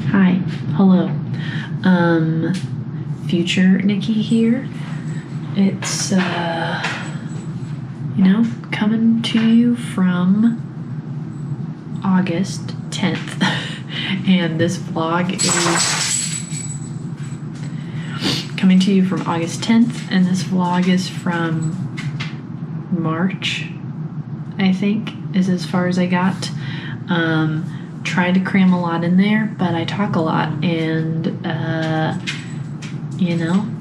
Hi, hello. Future Nikki here. It's, coming to you from August 10th. And this vlog is coming to you from August 10th, and this vlog is from March, I think, is as far as I got. Tried to cram a lot in there, but I talk a lot, and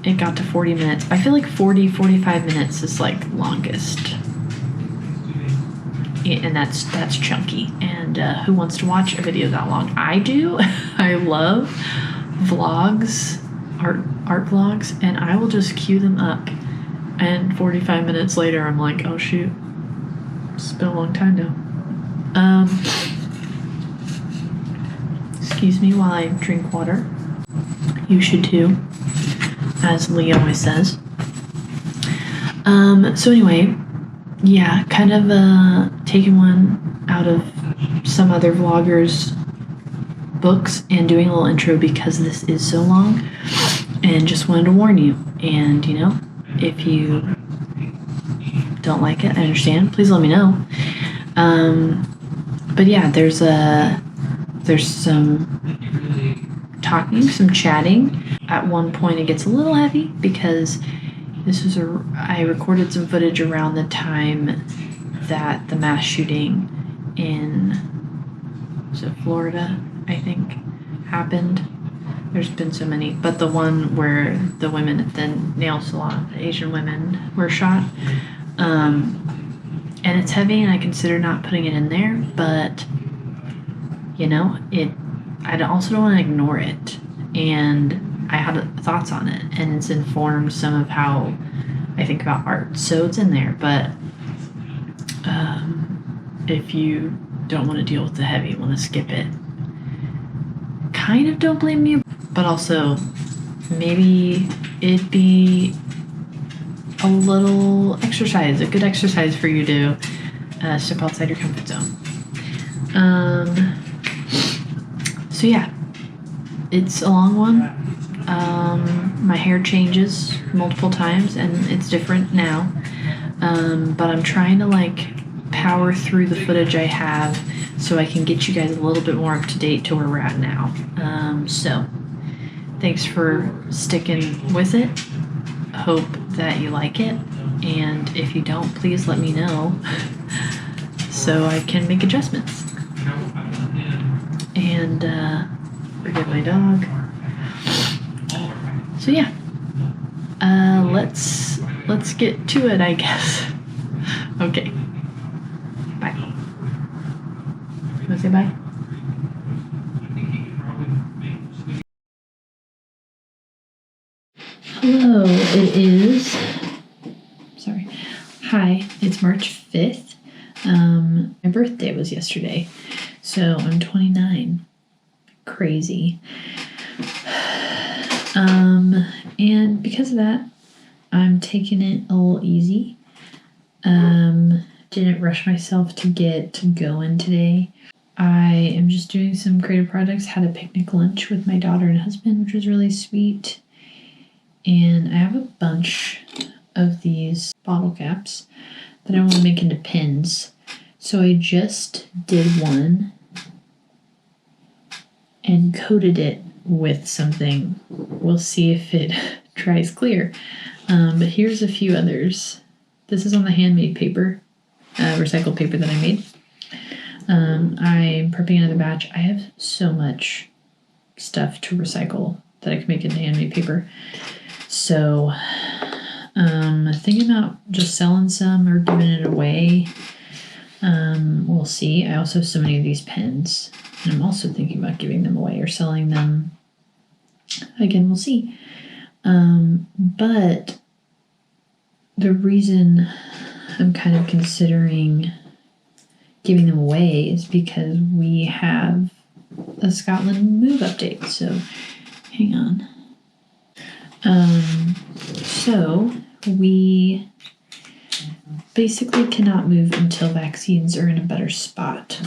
it got to 40 minutes. I feel like 45 minutes is like longest, and that's chunky. And who wants to watch a video that long? I do. I love vlogs, art vlogs, and I will just cue them up, and 45 minutes later I'm like, oh shoot, it's been a long time now. Excuse me while I drink water. You should too, as Lee always says. So anyway, yeah, kind of taking one out of some other vloggers' books and doing a little intro because this is so long, and just wanted to warn you. And if you don't like it, I understand. Please let me know. But yeah, there's some talking, some chatting. At one point it gets a little heavy because I recorded some footage around the time that the mass shooting in, Florida, I think, happened. There's been so many, but the one where the women at the nail salon, the Asian women, were shot. And it's heavy, and I consider not putting it in there, but I also don't want to ignore it, and I had thoughts on it, and it's informed some of how I think about art, so it's in there. But if you don't want to deal with the heavy, want to skip it, kind of don't blame me, but also maybe it'd be a little exercise, a good exercise for you to step outside your comfort zone. So yeah, it's a long one. My hair changes multiple times, and it's different now. But I'm trying to power through the footage I have so I can get you guys a little bit more up to date to where we're at now. So thanks for sticking with it. Hope that you like it, and if you don't, please let me know so I can make adjustments. And forgive my dog. So yeah, let's get to it, I guess. Okay, bye. You wanna say bye? Hello, hi, it's March 5th. My birthday was yesterday, so I'm 29. Crazy. And because of that, I'm taking it a little easy. Didn't rush myself to get going today. I am just doing some creative projects. Had a picnic lunch with my daughter and husband, which was really sweet. And I have a bunch of these bottle caps that I want to make into pins. So I just did one and coated it with something. We'll see if it dries clear. But here's a few others. This is on the handmade paper, recycled paper that I made. I'm prepping another batch. I have so much stuff to recycle that I can make into handmade paper. So thinking about just selling some or giving it away. We'll see. I also have so many of these pens, and I'm also thinking about giving them away or selling them. Again, we'll see. But the reason I'm kind of considering giving them away is because we have a Scotland move update. So hang on. So we basically cannot move until vaccines are in a better spot.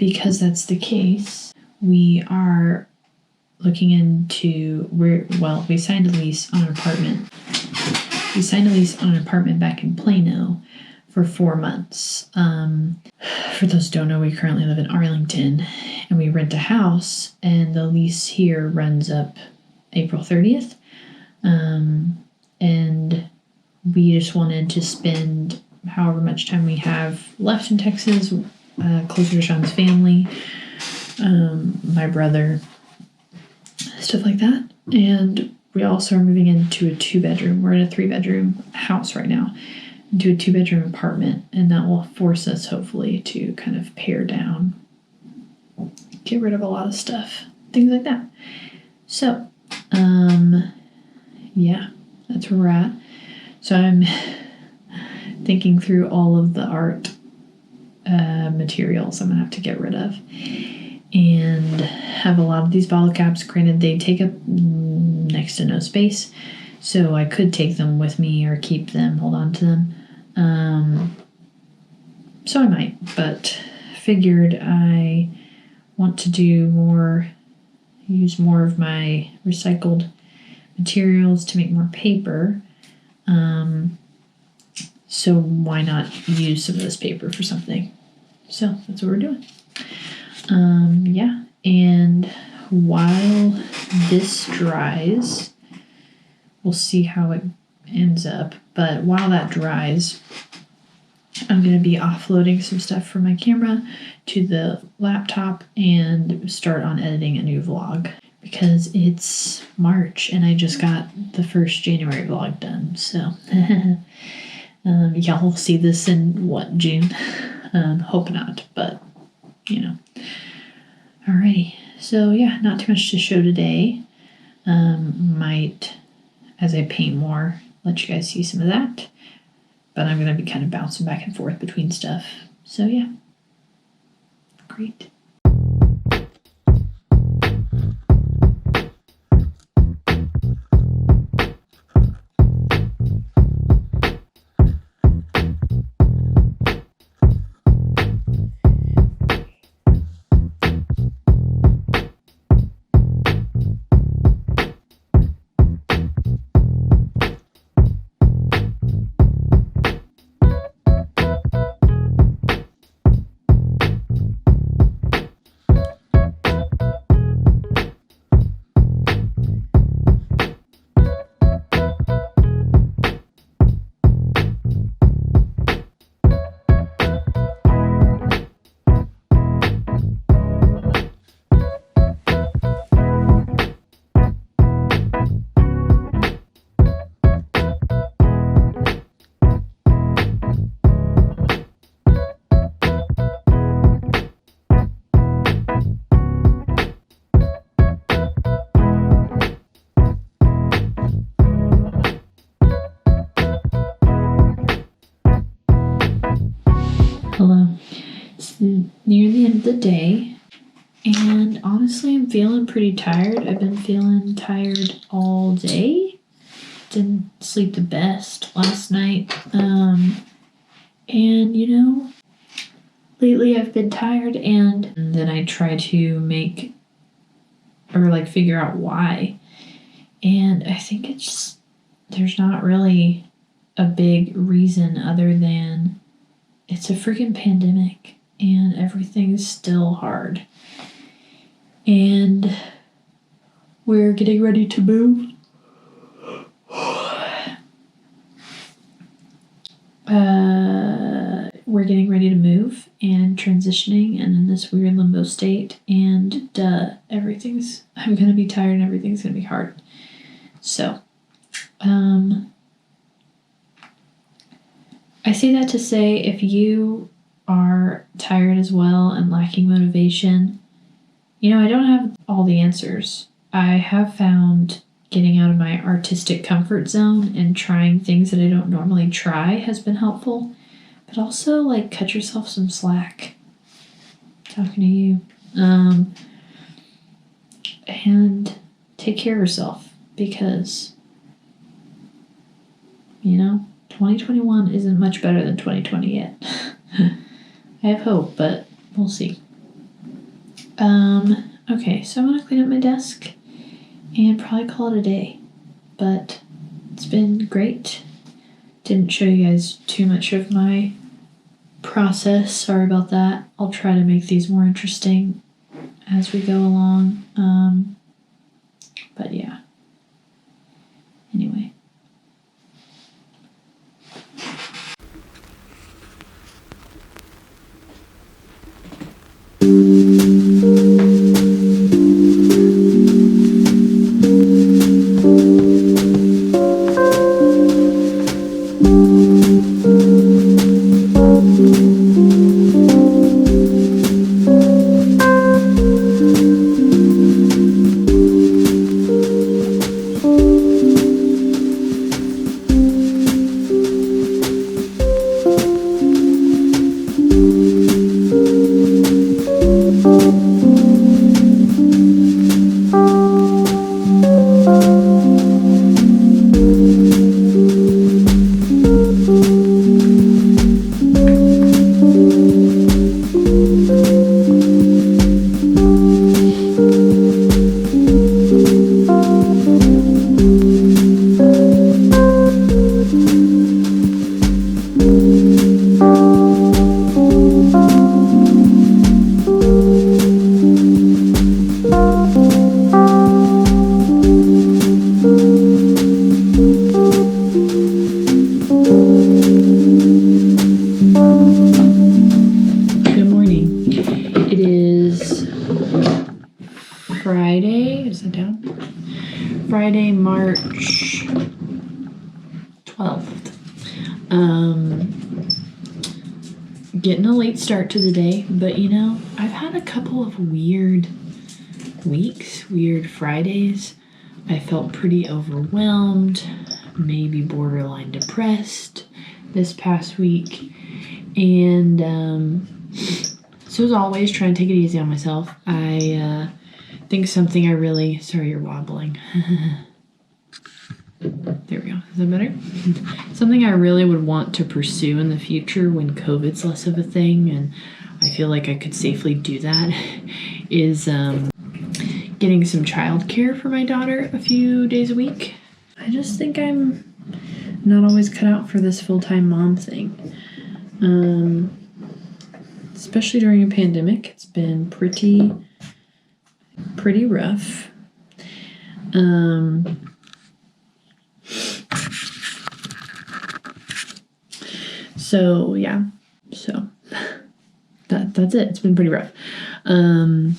because that's the case, we are looking into we signed a lease on an apartment. We signed a lease on an apartment back in Plano for 4 months. For those who don't know, we currently live in Arlington, and we rent a house, and the lease here runs up April 30th. And we just wanted to spend however much time we have left in Texas, closer to Sean's family, my brother, stuff like that. And we also are moving into a 2-bedroom. We're in a 3-bedroom house right now, into a 2-bedroom apartment, and that will force us hopefully to kind of pare down, get rid of a lot of stuff, things like that. So, yeah, that's where we're at. So I'm thinking through all of the art materials I'm gonna have to get rid of, and have a lot of these bottle caps. Granted, they take up next to no space, so I could take them with me or keep them, hold on to them. So I might, but figured I want to use more of my recycled materials to make more paper. So why not use some of this paper for something? So that's what we're doing. Yeah, and while this dries, we'll see how it ends up. But while that dries, I'm going to be offloading some stuff from my camera to the laptop and start on editing a new vlog, because it's March and I just got the first January vlog done. So y'all will see this in June? Hope not, but you know. Alrighty, so yeah, not too much to show today. Might, as I paint more, let you guys see some of that. But I'm going to be kind of bouncing back and forth between stuff. So yeah, great. Hello. It's near the end of the day, and honestly, I'm feeling pretty tired. I've been feeling tired all day. Didn't sleep the best last night. And you know, lately I've been tired, and then I try to figure out why. And I think there's not really a big reason other than it's a freaking pandemic and everything's still hard. And we're getting ready to move. We're getting ready to move and transitioning and in this weird limbo state. And I'm going to be tired and everything's going to be hard. So, I say that to say, if you are tired as well and lacking motivation, I don't have all the answers. I have found getting out of my artistic comfort zone and trying things that I don't normally try has been helpful. But also, cut yourself some slack. Talking to you. And take care of yourself, because, 2021 isn't much better than 2020 yet. I have hope, but we'll see. Okay, so I'm gonna clean up my desk and probably call it a day. But it's been great. Didn't show you guys too much of my process. Sorry about that. I'll try to make these more interesting as we go along. But yeah. Anyway. Friday, March 12th. Getting a late start to the day, but you know, I've had a couple of weird weeks, weird Fridays. I felt pretty overwhelmed, maybe borderline depressed this past week. And so as always, trying to take it easy on myself. I think something I really, sorry you're wobbling. There we go. Is that better? Something I really would want to pursue in the future when COVID's less of a thing, and I feel like I could safely do that, is getting some childcare for my daughter a few days a week. I just think I'm not always cut out for this full-time mom thing. Especially during a pandemic, it's been pretty rough. So yeah, so that's it. It's been pretty rough. And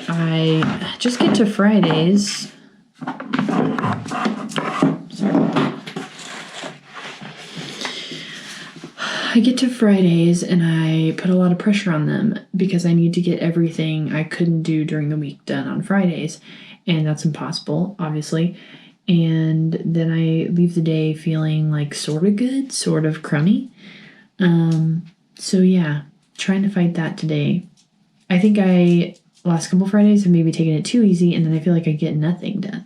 I just get to Fridays. Sorry about that. I get to Fridays and I put a lot of pressure on them because I need to get everything I couldn't do during the week done on Fridays. And that's impossible, obviously. And then I leave the day feeling like sort of good, sort of crummy. So yeah, trying to fight that today. I think last couple Fridays have maybe taken it too easy, and then I feel like I get nothing done.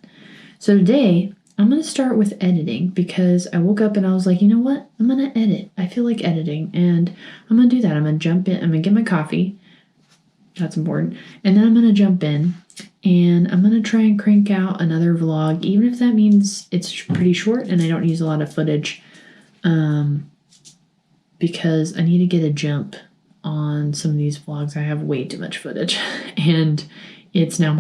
So today, I'm going to start with editing because I woke up and I was like, you know what? I'm going to edit. I feel like editing, and I'm going to do that. I'm going to jump in. I'm going to get my coffee. That's important. And then I'm going to jump in, and I'm going to try and crank out another vlog, even if that means it's pretty short and I don't use a lot of footage, because I need to get a jump on some of these vlogs. I have way too much footage, and it's now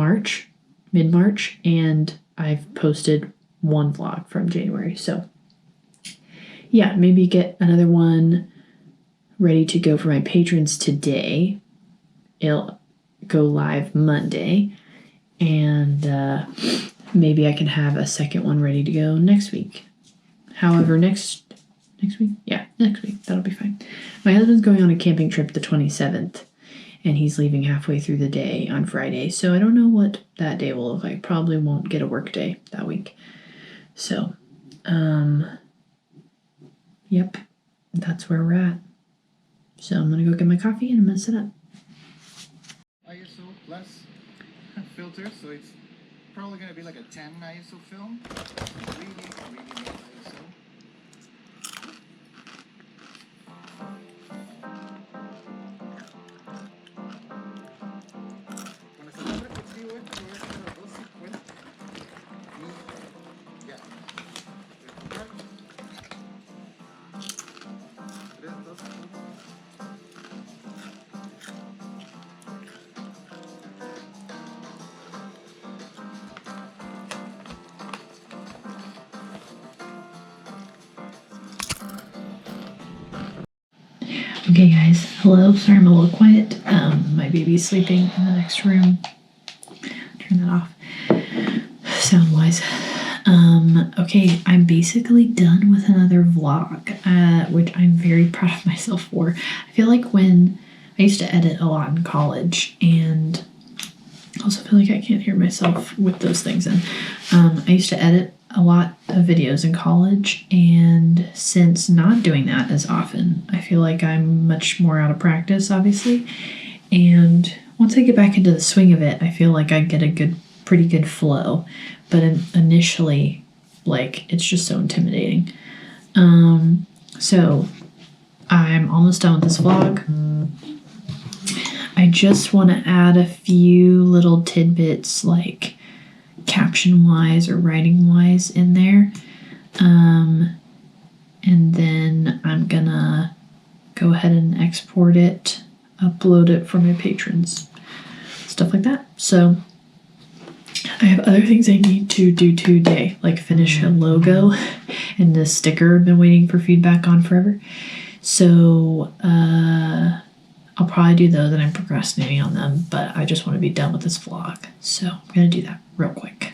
mid-March, and I've posted one vlog from January. So yeah, maybe get another one ready to go for my patrons today. It'll go live Monday, and maybe I can have a second one ready to go next week. However, next week? Yeah, next week. That'll be fine. My husband's going on a camping trip the 27th, and he's leaving halfway through the day on Friday, so I don't know what that day will look like. Probably won't get a work day that week. So, yep, that's where we're at. So I'm going to go get my coffee, and I'm going to sit up. ISO plus filter, so it's probably going to be like a 10 ISO film. Really low ISO. Okay, guys. Hello. Sorry, I'm a little quiet. My baby's sleeping in the next room. Turn that off. Sound-wise. Okay, I'm basically done with another vlog, which I'm very proud of myself for. I feel like when I used to edit a lot in college, and I also feel like I can't hear myself with those things in. I used to edit a lot of videos in college, and since not doing that as often, I feel like I'm much more out of practice, obviously. And once I get back into the swing of it, I feel like I get a pretty good flow. But initially, like, it's just so intimidating. So I'm almost done with this vlog. I just want to add a few little tidbits, like caption wise or writing wise in there. And then I'm gonna go ahead and export it, upload it for my patrons, stuff like that. So I have other things I need to do today, like finish a logo and the sticker I've been waiting for feedback on forever. So I'll probably do those, and I'm procrastinating on them, but I just want to be done with this vlog. So I'm going to do that real quick.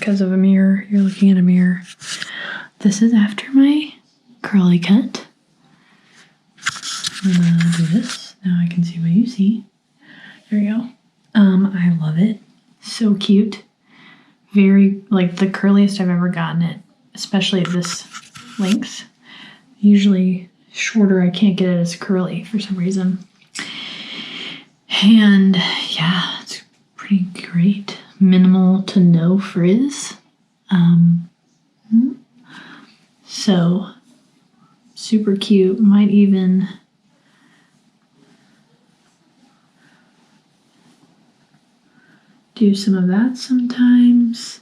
because of a mirror. You're looking at a mirror. This is after my curly cut. I'm gonna do this. Now I can see what you see. There you go. I love it. So cute. Very, like, the curliest I've ever gotten it, especially at this length. Usually shorter, I can't get it as curly for some reason. And yeah, it's pretty great. Minimal to no frizz. So super cute. Might even do some of that sometimes.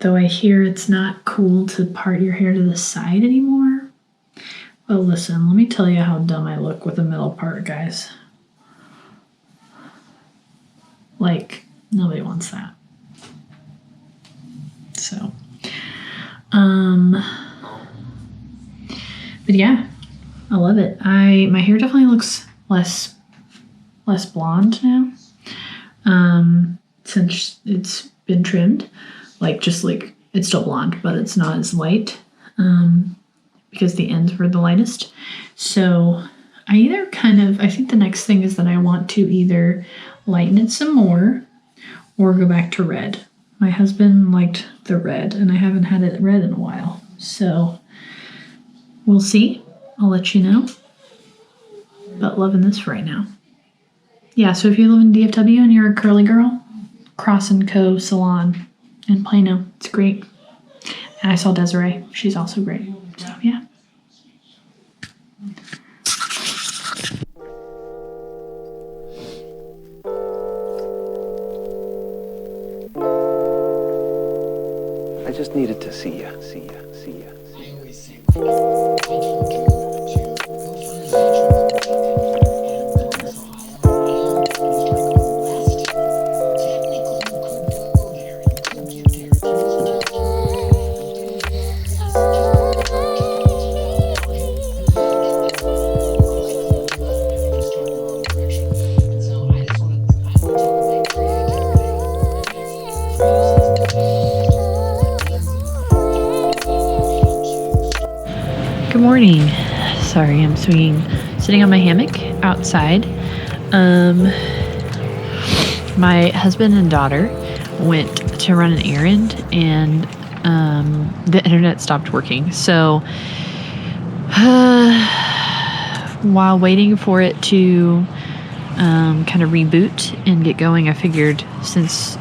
Though I hear it's not cool to part your hair to the side anymore. Well, listen, let me tell you how dumb I look with the middle part, guys. Like, nobody wants that. So, but yeah, I love it. My hair definitely looks less blonde now. Since it's been trimmed, just it's still blonde, but it's not as light, because the ends were the lightest. So I think the next thing is that I want to either lighten it some more or go back to red. My husband liked the red, and I haven't had it red in a while. So we'll see. I'll let you know. But loving this for right now. Yeah, so if you live in DFW and you're a curly girl, Cross & Co. Salon in Plano. It's great. And I saw Desiree. She's also great. So, yeah. I just needed to see ya. I always say, I don't care to go for nature and Columbus, Ohio, and you start going west. Technically, you could go there. You could get there. There is no Good morning. Sorry, I'm sitting on my hammock outside. My husband and daughter went to run an errand, and the internet stopped working. So while waiting for it to kind of reboot and get going, I figured since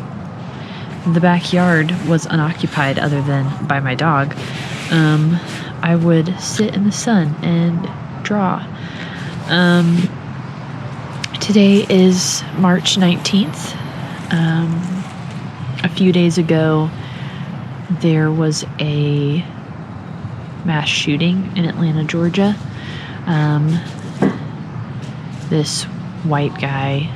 the backyard was unoccupied other than by my dog, I would sit in the sun and draw. Today is March 19th. A few days ago, there was a mass shooting in Atlanta, Georgia. This white guy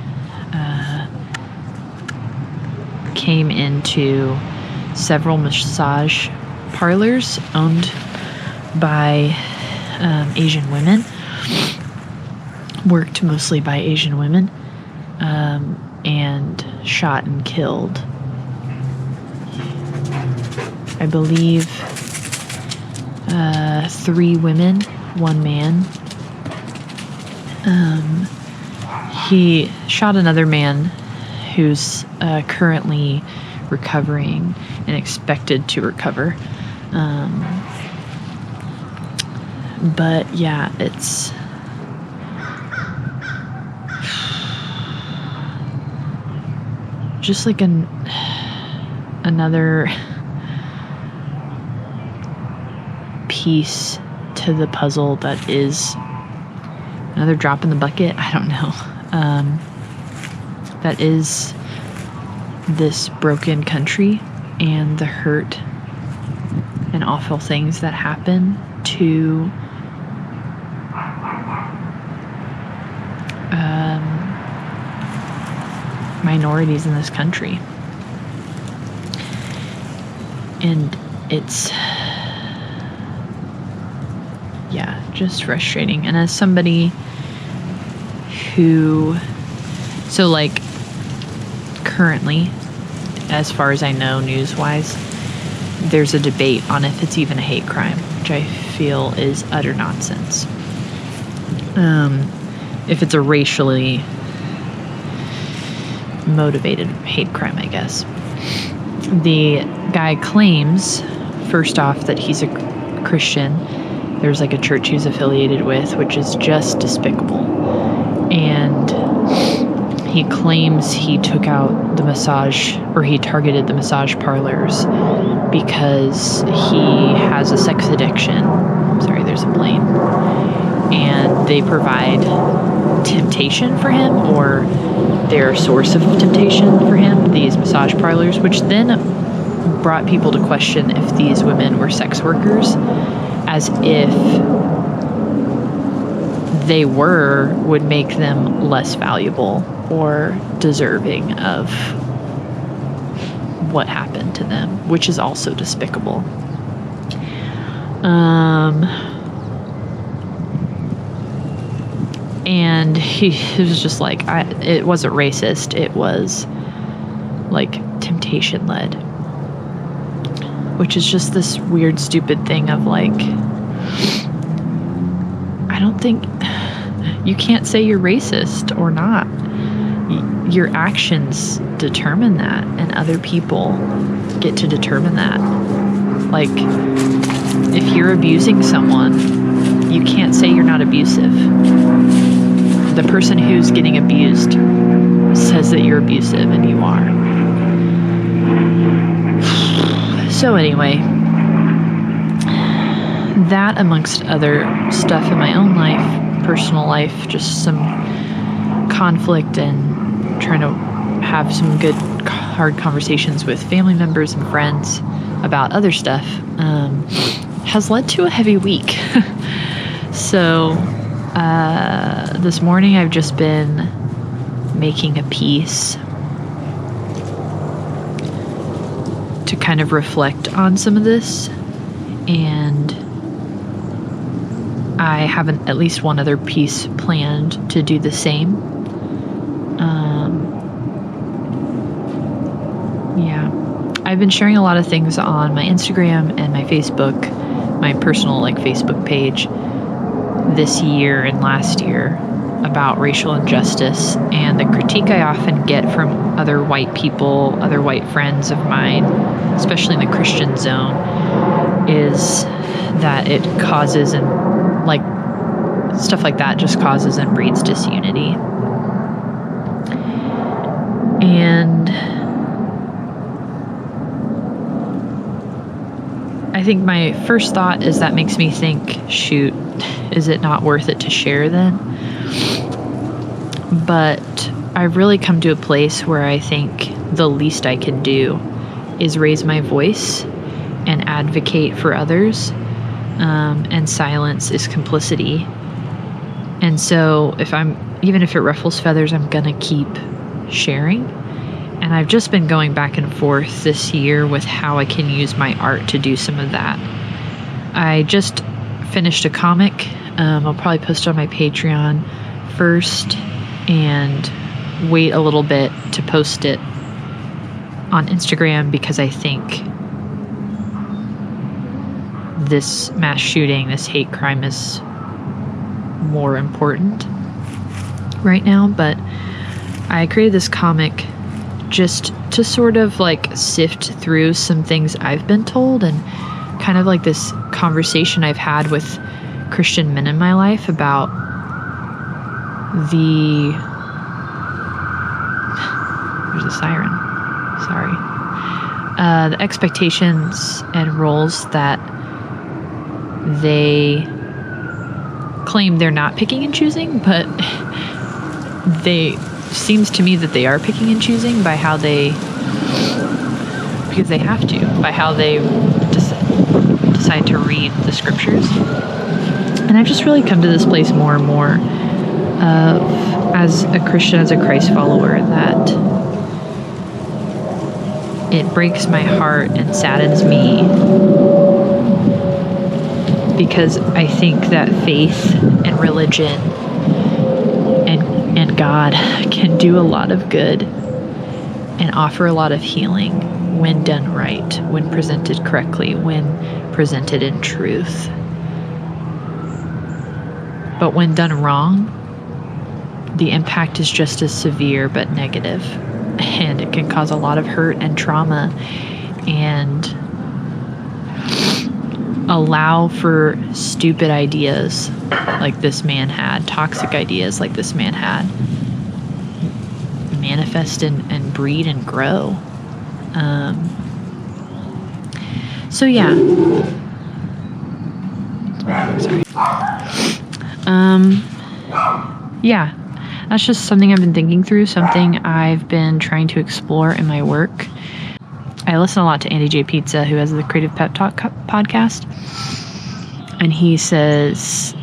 came into several massage parlors owned by Asian women, worked mostly by Asian women, and shot and killed, I believe, 3 women, 1 man. He shot another man who's currently recovering and expected to recover. But yeah, it's just like another piece to the puzzle that is another drop in the bucket. I don't know. That is this broken country and the hurt and awful things that happen to minorities in this country. And it's, yeah, just frustrating. And as somebody who, currently, as far as I know, news-wise, there's a debate on if it's even a hate crime, which I feel is utter nonsense. If it's a racially motivated hate crime, I guess. The guy claims, first off, that he's a Christian. There's like a church he's affiliated with, which is just despicable. And he claims he took out the massage, or he targeted the massage parlors because he has a sex addiction. Sorry, there's a plane. And they provide temptation for him, or they're a source of temptation for him, these massage parlors, which then brought people to question if these women were sex workers, as if they would make them less valuable or deserving of what happened to them, which is also despicable. And he was just like, it wasn't racist, it was like temptation led, which is just this weird, stupid thing of like, I don't think you can't say you're racist or not. Your actions determine that, and other people get to determine that. Like, if you're abusing someone, you can't say you're not abusive. The person who's getting abused says that you're abusive, and you are. So anyway, that amongst other stuff in my own life, personal life, just some conflict and trying to have some good hard conversations with family members and friends about other stuff, has led to a heavy week. So this morning I've just been making a piece to kind of reflect on some of this, and I have at least one other piece planned to do the same. I've been sharing a lot of things on my Instagram and my Facebook, my personal Facebook page this year and last year about racial injustice, and the critique I often get from other white people, other white friends of mine, especially in the Christian zone, is that it causes and stuff like that just causes and breeds disunity. And I think my first thought is that makes me think, shoot, is it not worth it to share then? But I've really come to a place where I think the least I can do is raise my voice and advocate for others, and silence is complicity. And so even if it ruffles feathers, I'm gonna keep sharing. And I've just been going back and forth this year with how I can use my art to do some of that. I just finished a comic. I'll probably post it on my Patreon first and wait a little bit to post it on Instagram, because I think this mass shooting, this hate crime is more important right now. But I created this comic just to sort of sift through some things I've been told, and kind of this conversation I've had with Christian men in my life about there's a siren. Sorry. The expectations and roles that they claim they're not picking and choosing, but seems to me that they are picking and choosing because they have to, by how they decide to read the scriptures. And I've just really come to this place more and more as a Christian, as a Christ follower, that it breaks my heart and saddens me, because I think that faith and religion and God can do a lot of good and offer a lot of healing when done right, when presented correctly, when presented in truth. But when done wrong, the impact is just as severe but negative, and it can cause a lot of hurt and trauma and allow for stupid ideas like this man had, toxic ideas like this man had, manifest and breed and grow. So yeah. Sorry. Yeah, that's just something I've been thinking through, something I've been trying to explore in my work. I listen a lot to Andy J. Pizza, who has the Creative Pep Talk podcast. And he says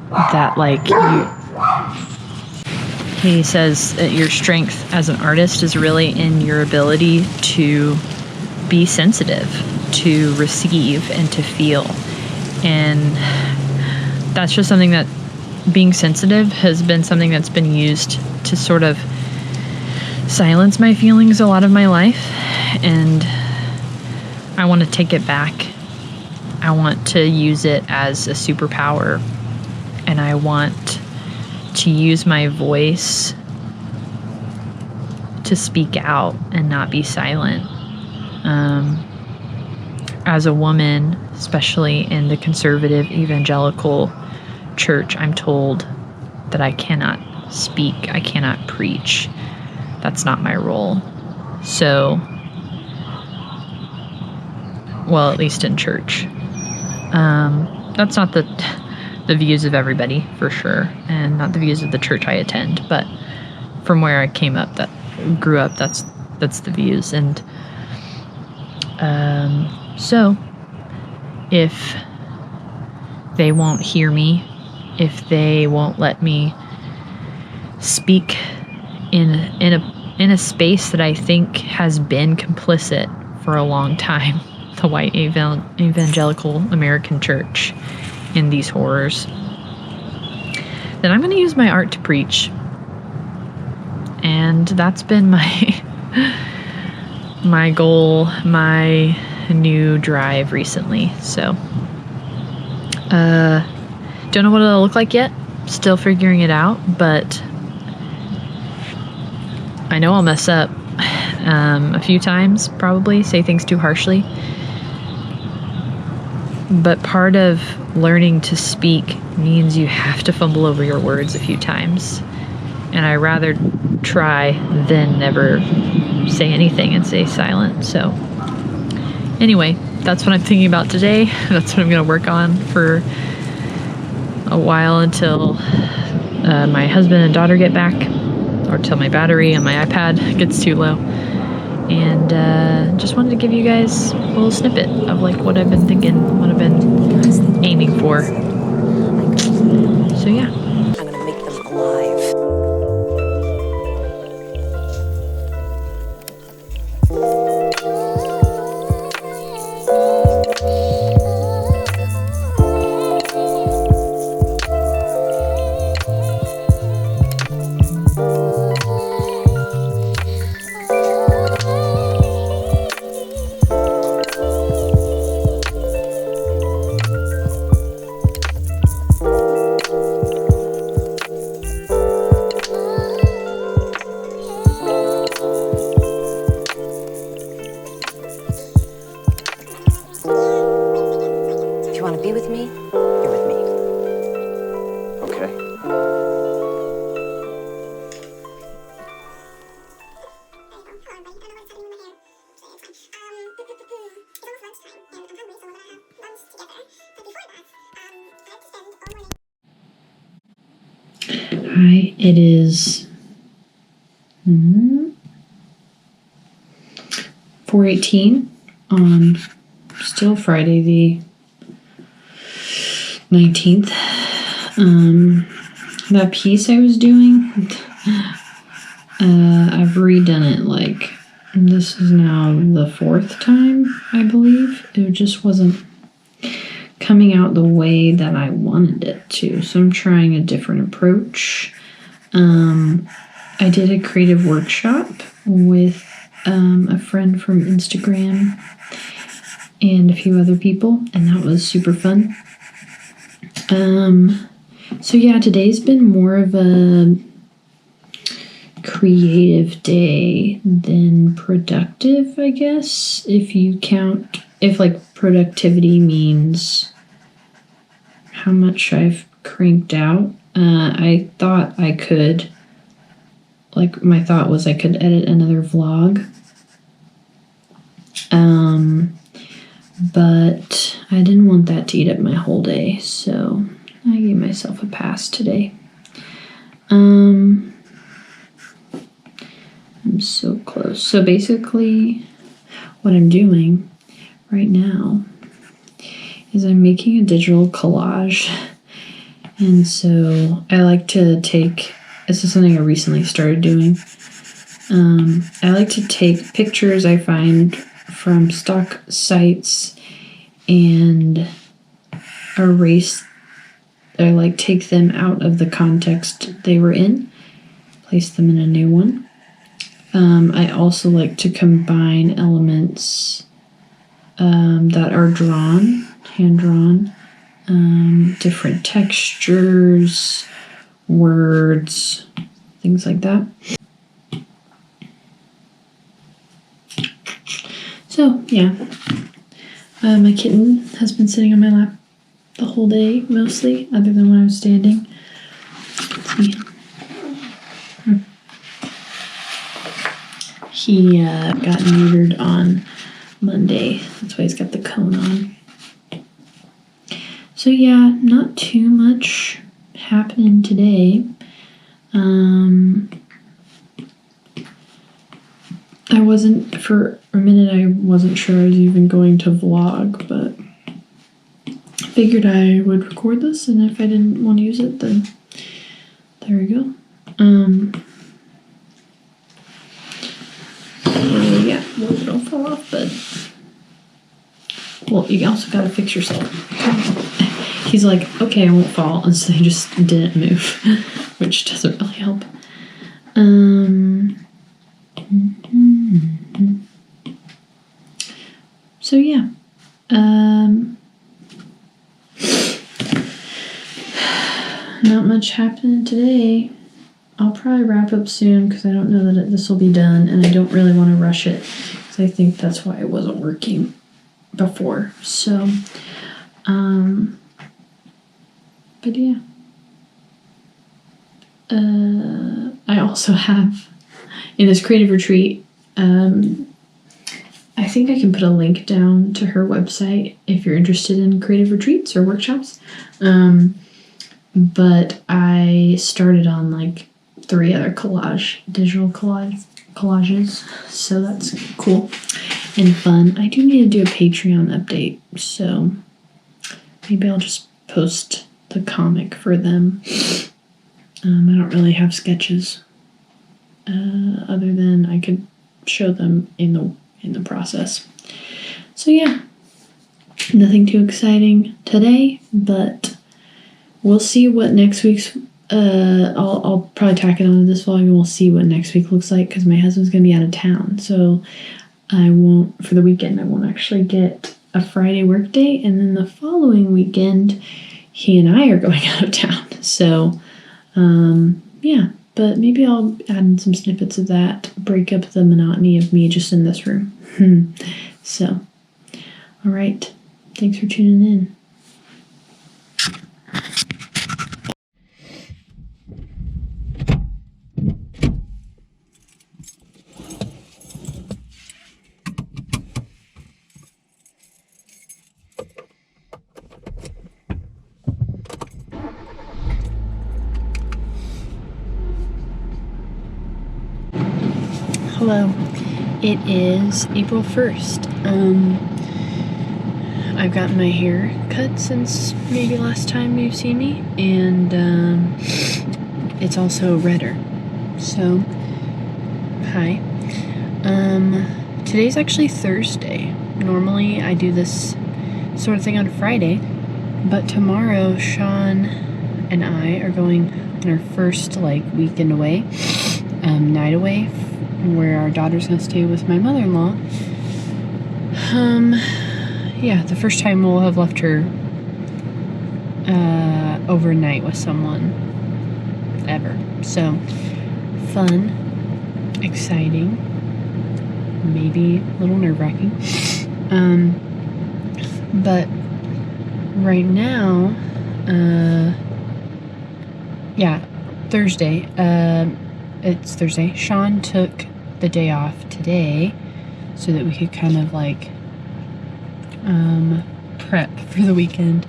that, he says that your strength as an artist is really in your ability to be sensitive, to receive, and to feel. And that's just something that being sensitive has been something that's been used to sort of silence my feelings a lot of my life. And I want to take it back. I want to use it as a superpower. And I want to use my voice to speak out and not be silent. As a woman, especially in the conservative evangelical church, I'm told that I cannot speak, I cannot preach. That's not my role. So, well, at least in church. That's not the views of everybody, for sure, and not the views of the church I attend, but from where I grew up, that's the views. And so if they won't hear me, if they won't let me speak in a space that I think has been complicit for a long time, the white evangelical American church, in these horrors, then I'm going to use my art to preach. And that's been my goal, my new drive recently. So, don't know what it'll look like yet. Still figuring it out, but I know I'll mess up a few times, probably say things too harshly. But part of learning to speak means you have to fumble over your words a few times. And I rather try than never say anything and stay silent. So anyway, that's what I'm thinking about today. That's what I'm going to work on for a while until my husband and daughter get back, or till my battery on my iPad gets too low. And just wanted to give you guys a little snippet of what I've been thinking, what I've been aiming for. So yeah. I'm gonna make them alive. If you want to be with me, you're with me. Okay. Hi, it is 4:18 on still Friday the 19th. That piece I was doing, I've redone it this is now the 4th time, I believe. It just wasn't coming out the way that I wanted it to, so I'm trying a different approach. I did a creative workshop with a friend from Instagram and a few other people, and that was super fun. So yeah, today's been more of a creative day than productive, I guess, if like productivity means how much I've cranked out. I thought I could, like, my thought was I could edit another vlog. But I didn't want that to eat up my whole day, so I gave myself a pass today. I'm so close. So basically, what I'm doing right now is I'm making a digital collage. And so I like to take, this is something I recently started doing. I like to take pictures I find from stock sites and erase, or like take them out of the context they were in, place them in a new one. I also like to combine elements that are drawn, hand-drawn, different textures, words, things like that. So, yeah. My kitten has been sitting on my lap the whole day, mostly, other than when I was standing. Let's see. He got neutered on Monday. That's why he's got the cone on. So yeah, not too much happening today. For a minute I wasn't sure I was even going to vlog, but I figured I would record this, and if I didn't want to use it, then there we go. Yeah, well, it'll fall off, but well, you also gotta fix yourself. He's like, okay, I won't fall, and so he just didn't move, which doesn't really help. So yeah, not much happening today. I'll probably wrap up soon because I don't know that this will be done, and I don't really want to rush it because I think that's why it wasn't working before. So, but yeah. I also have, in this creative retreat, I think I can put a link down to her website if you're interested in creative retreats or workshops. But I started on like 3 other digital collages, so that's cool and fun. I do need to do a Patreon update, so maybe I'll just post the comic for them. I don't really have sketches, other than I could show them in the process. So yeah, nothing too exciting today, but we'll see what next week's. I'll probably tack it onto this vlog, and we'll see what next week looks like because my husband's gonna be out of town, so I won't, for the weekend, I won't actually get a Friday work day, and then the following weekend, he and I are going out of town. So, yeah, but maybe I'll add in some snippets of that, break up the monotony of me just in this room. So, all right, thanks for tuning in. Hello, it is April 1st. I've gotten my hair cut since maybe last time you've seen me, and it's also redder. So, hi. Today's actually Thursday. Normally I do this sort of thing on Friday, but tomorrow Sean and I are going on our first weekend away, night away where our daughter's gonna stay with my mother-in-law. Yeah, the first time we'll have left her overnight with someone ever. So fun, exciting, maybe a little nerve-wracking. But right now, yeah, Thursday. It's Thursday. Sean took the day off today so that we could kind of like prep for the weekend,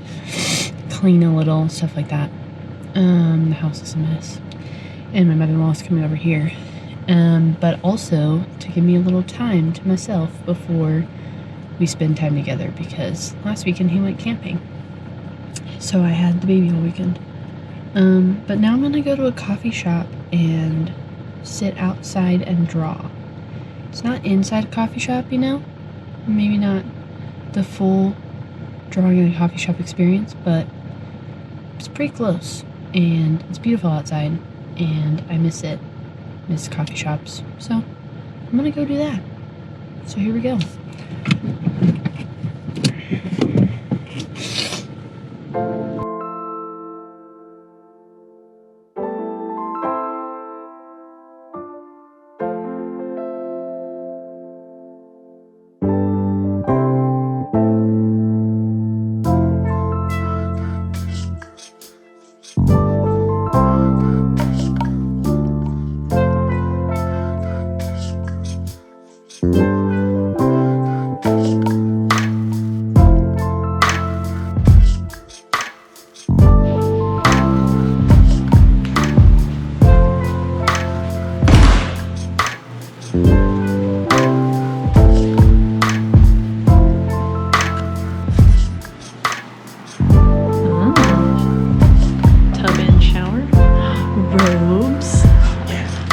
clean a little, stuff like that. The house is a mess. And my mother-in-law is coming over here. But also to give me a little time to myself before we spend time together, because last weekend he went camping. So I had the baby all weekend. But now I'm gonna go to a coffee shop and sit outside and draw. It's not inside a coffee shop, you know? Maybe not the full drawing in a coffee shop experience, but it's pretty close. And it's beautiful outside, and I miss it. Miss coffee shops. So I'm gonna go do that. So here we go.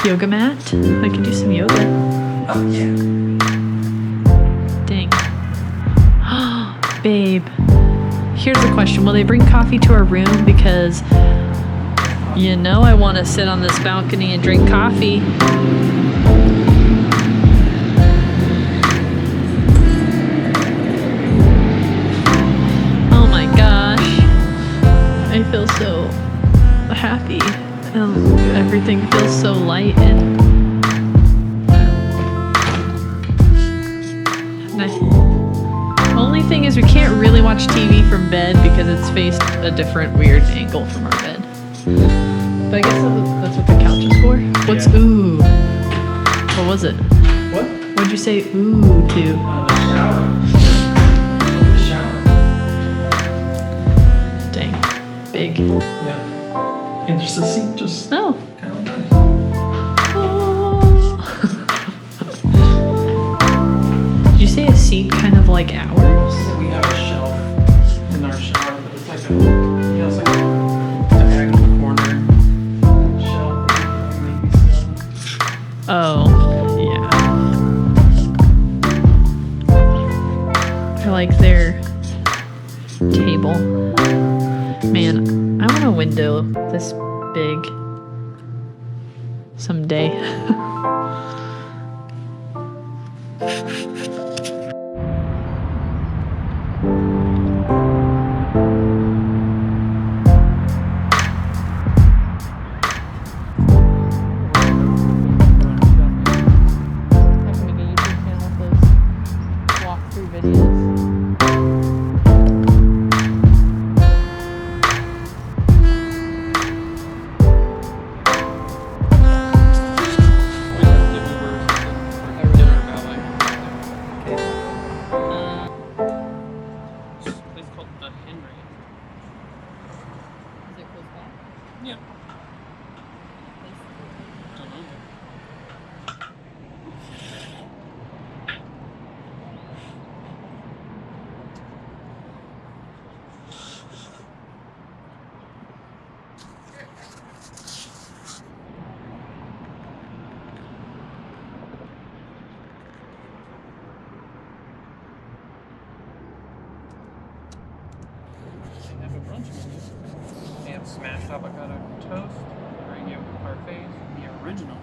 Yoga mat. I could do some yoga. Oh, yeah. Dang. Babe, here's a question. Will they bring coffee to our room? Because you know I want to sit on this balcony and drink coffee. Oh my gosh. I feel so happy. Everything feels so light and only thing is we can't really watch TV from bed because it's faced a different weird angle from our bed. But I guess that's what the couch is for. What's ooh? What was it? What? What'd you say ooh to? The shower. The shower. Dang. Big. Yeah. And just a seat, just Oh. kind of nice. Did you say a seat kind of like ours? We have a shelf in our shower, but it's like it's like a diagonal corner shelf that you can maybe sit on. Oh, yeah. I like their table. Man, I want a window this big someday. Yeah. They have a brunch menu. They have smashed avocado toast, Oreo parfaits, the original